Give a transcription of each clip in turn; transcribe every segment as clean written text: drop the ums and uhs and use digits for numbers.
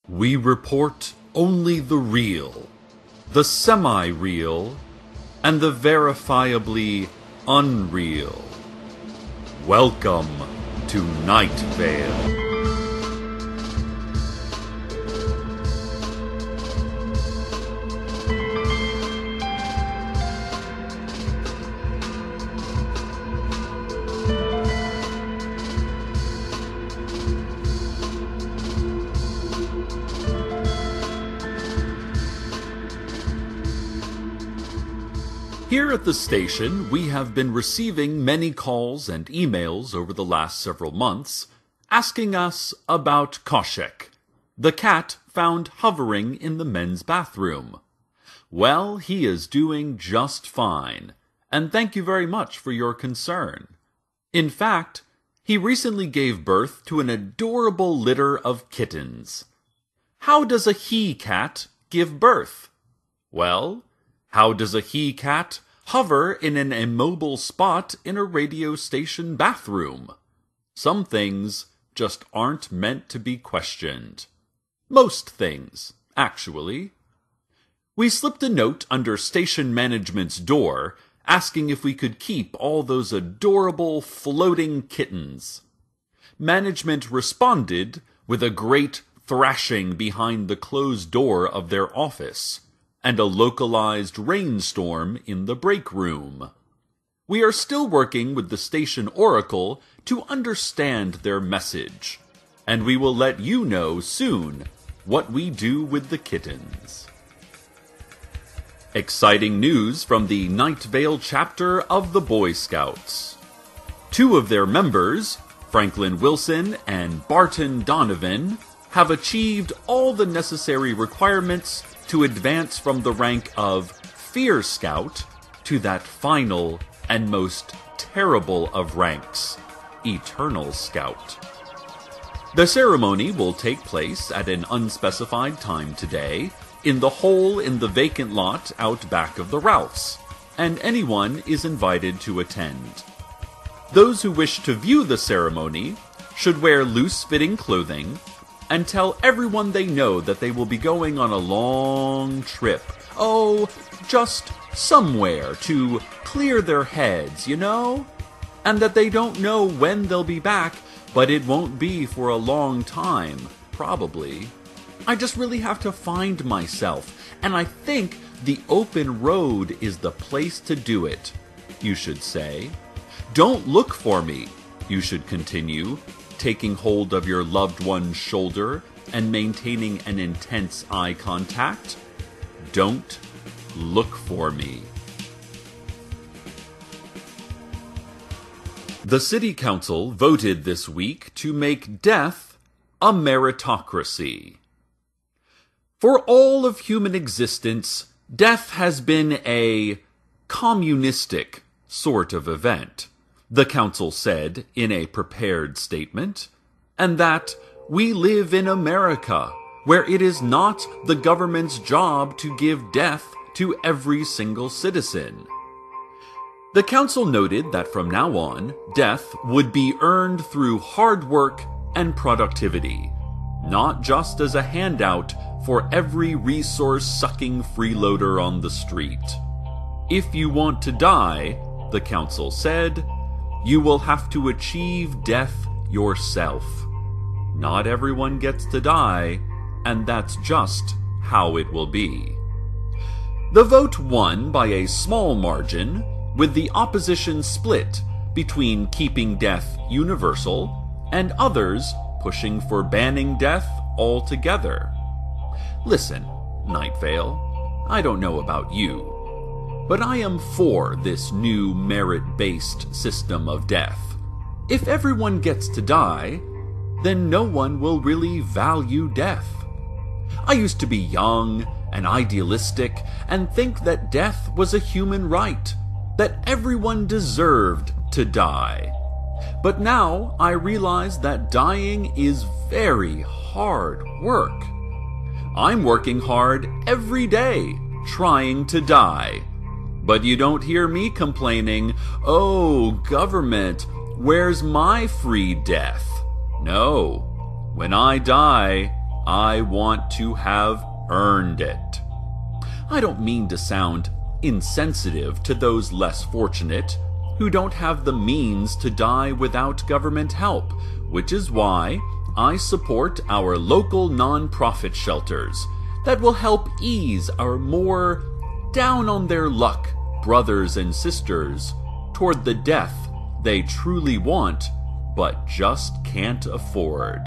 We report only the real, the semi-real, and the verifiably unreal. Welcome to Night Vale. Here at the station, we have been receiving many calls and emails over the last several months asking us about Koshek, the cat found hovering in the men's bathroom. Well, he is doing just fine, and thank you very much for your concern. In fact, he recently gave birth to an adorable litter of kittens. How does a he-cat give birth? Well, how does a he-cat hover in an immobile spot in a radio station bathroom? Some things just aren't meant to be questioned. Most things, actually. We slipped a note under station management's door asking if we could keep all those adorable floating kittens. Management responded with a great thrashing behind the closed door of their office and a localized rainstorm in the break room. We are still working with the station oracle to understand their message, and we will let you know soon what we do with the kittens. Exciting news from the Night Vale chapter of the Boy Scouts. 2 of their members, Franklin Wilson and Barton Donovan, have achieved all the necessary requirements to advance from the rank of Fear Scout to that final and most terrible of ranks, Eternal Scout. The ceremony will take place at an unspecified time today in the hole in the vacant lot out back of the Ralphs, and anyone is invited to attend. Those who wish to view the ceremony should wear loose-fitting clothing and tell everyone they know that they will be going on a long trip. Oh, just somewhere to clear their heads, you know? And that they don't know when they'll be back, but it won't be for a long time, probably. I just really have to find myself, and I think the open road is the place to do it, you should say. Don't look for me, you should continue, taking hold of your loved one's shoulder and maintaining an intense eye contact. Don't look for me. The City Council voted this week to make death a meritocracy. For all of human existence, death has been a communistic sort of event, the Council said in a prepared statement, and that we live in America, where it is not the government's job to give death to every single citizen. The Council noted that from now on, death would be earned through hard work and productivity, not just as a handout for every resource-sucking freeloader on the street. If you want to die, the Council said, you will have to achieve death yourself. Not everyone gets to die, and that's just how it will be. The vote won by a small margin, with the opposition split between keeping death universal and others pushing for banning death altogether. Listen, Night Vale, I don't know about you, but I am for this new merit-based system of death. If everyone gets to die, then no one will really value death. I used to be young and idealistic and think that death was a human right, that everyone deserved to die. But now I realize that dying is very hard work. I'm working hard every day trying to die. But you don't hear me complaining, oh, government, where's my free death? No. When I die, I want to have earned it. I don't mean to sound insensitive to those less fortunate who don't have the means to die without government help, which is why I support our local non-profit shelters that will help ease our more down-on-their-luck brothers and sisters toward the death they truly want but just can't afford.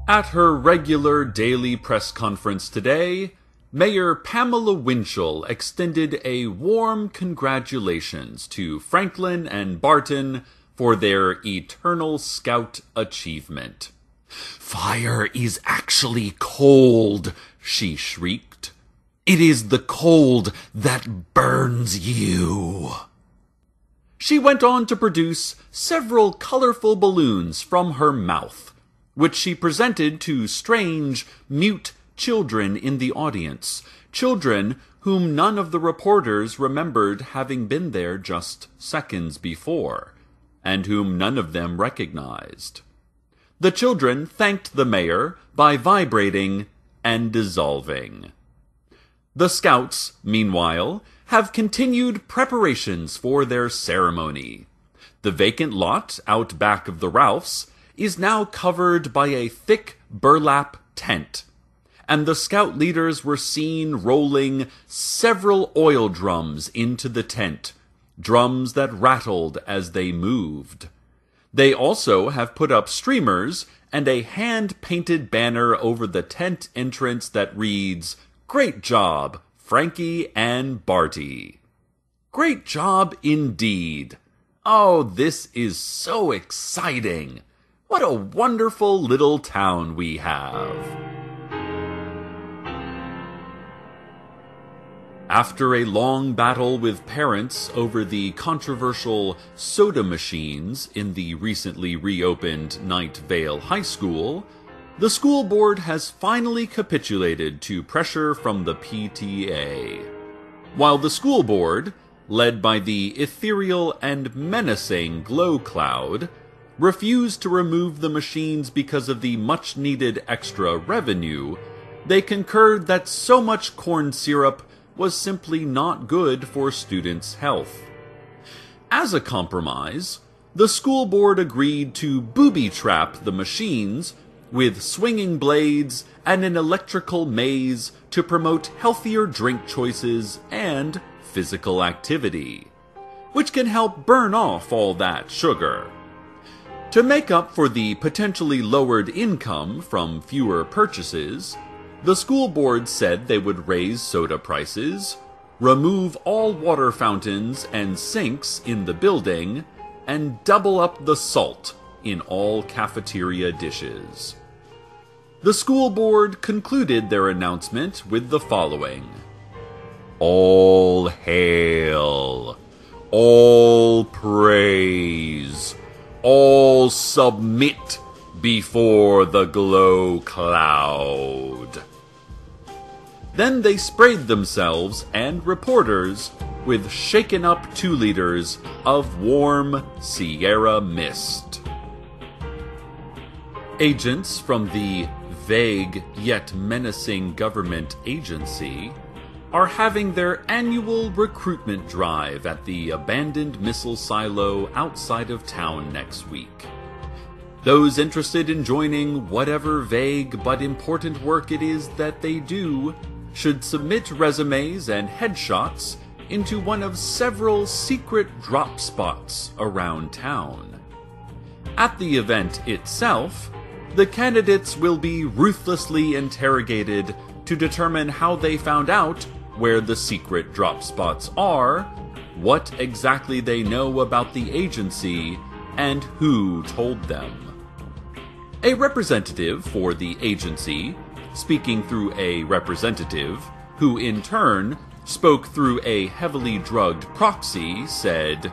At her regular daily press conference today, Mayor Pamela Winchell extended a warm congratulations to Franklin and Barton for their eternal Scout achievement. "Fire is actually cold," she shrieked. "It is the cold that burns you." She went on to produce several colorful balloons from her mouth, which she presented to strange, mute children in the audience, children whom none of the reporters remembered having been there just seconds before, and whom none of them recognized. The children thanked the mayor by vibrating and dissolving. The Scouts, meanwhile, have continued preparations for their ceremony. The vacant lot out back of the Ralphs is now covered by a thick burlap tent, and the Scout leaders were seen rolling several oil drums into the tent, drums that rattled as they moved. They also have put up streamers and a hand-painted banner over the tent entrance that reads, "Great job, Frankie and Barty." Great job indeed. Oh, this is so exciting. What a wonderful little town we have. After a long battle with parents over the controversial soda machines in the recently reopened Night Vale High School, the school board has finally capitulated to pressure from the PTA. While the school board, led by the ethereal and menacing Glow Cloud, refused to remove the machines because of the much-needed extra revenue, they concurred that so much corn syrup was simply not good for students' health. As a compromise, the school board agreed to booby-trap the machines with swinging blades and an electrical maze to promote healthier drink choices and physical activity, which can help burn off all that sugar. To make up for the potentially lowered income from fewer purchases, the school board said they would raise soda prices, remove all water fountains and sinks in the building, and double up the salt in all cafeteria dishes. The school board concluded their announcement with the following: "All hail, all praise, all submit before the Glow Cloud." Then they sprayed themselves and reporters with shaken-up 2 liters of warm Sierra mist. Agents from the vague yet menacing government agency are having their annual recruitment drive at the abandoned missile silo outside of town next week. Those interested in joining whatever vague but important work it is that they do should submit resumes and headshots into one of several secret drop spots around town. At the event itself, the candidates will be ruthlessly interrogated to determine how they found out where the secret drop spots are, what exactly they know about the agency, and who told them. A representative for the agency, speaking through a representative, who in turn spoke through a heavily drugged proxy, said,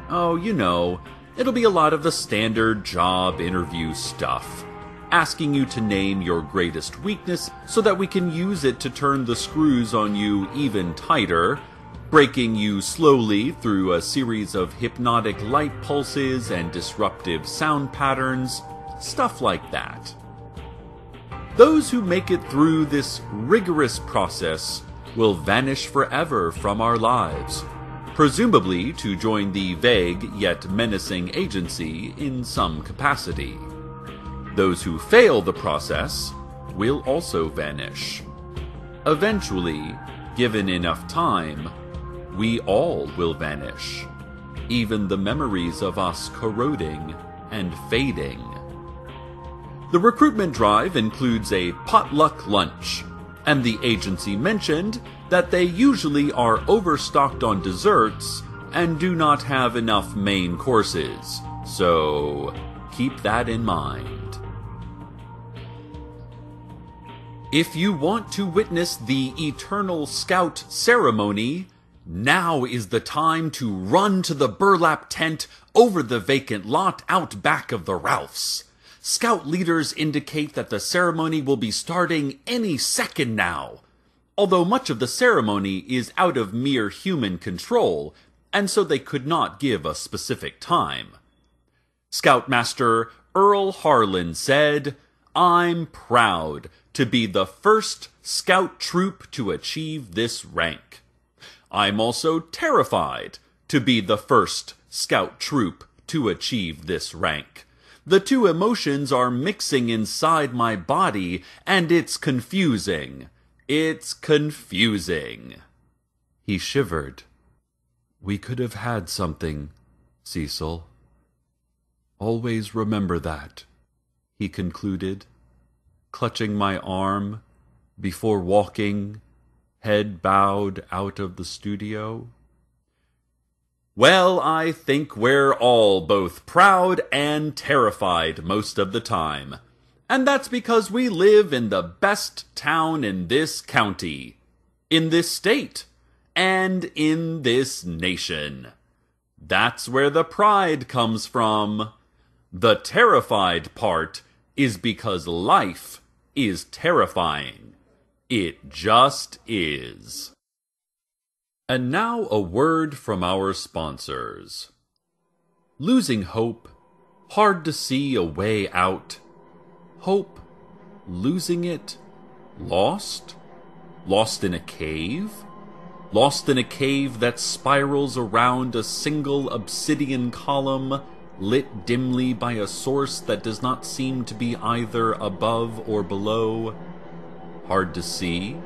"Oh, you know, it'll be a lot of the standard job interview stuff. Asking you to name your greatest weakness so that we can use it to turn the screws on you even tighter, breaking you slowly through a series of hypnotic light pulses and disruptive sound patterns, stuff like that. Those who make it through this rigorous process will vanish forever from our lives, presumably to join the vague yet menacing agency in some capacity. Those who fail the process will also vanish. Eventually, given enough time, we all will vanish, even the memories of us corroding and fading. The recruitment drive includes a potluck lunch, and the agency mentioned that they usually are overstocked on desserts and do not have enough main courses, so keep that in mind. If you want to witness the eternal Scout ceremony, now is the time to run to the burlap tent over the vacant lot out back of the Ralphs. Scout leaders indicate that the ceremony will be starting any second now, although much of the ceremony is out of mere human control, and so they could not give a specific time. Scoutmaster Earl Harlan said, "I'm proud to be the first Scout troop to achieve this rank. I'm also terrified to be the first Scout troop to achieve this rank. The two emotions are mixing inside my body, and it's confusing. It's confusing." He shivered. "We could have had something, Cecil. Always remember that," he concluded, clutching my arm before walking, head bowed, out of the studio. Well, I think we're all both proud and terrified most of the time. And that's because we live in the best town in this county, in this state, and in this nation. That's where the pride comes from. The terrified part is because life is terrifying. It just is. And now a word from our sponsors. Losing hope, hard to see a way out. Hope, losing it, lost? Lost in a cave? Lost in a cave that spirals around a single obsidian column, lit dimly by a source that does not seem to be either above or below. Hard to see?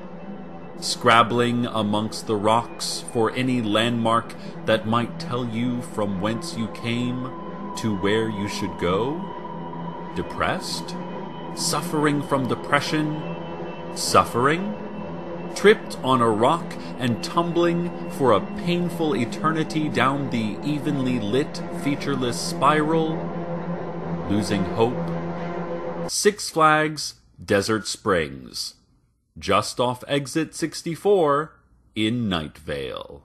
Scrabbling amongst the rocks for any landmark that might tell you from whence you came to where you should go? Depressed? Suffering from depression? Suffering? Tripped on a rock and tumbling for a painful eternity down the evenly lit, featureless spiral? Losing hope? Six Flags Desert Springs, just off exit 64 in Night Vale.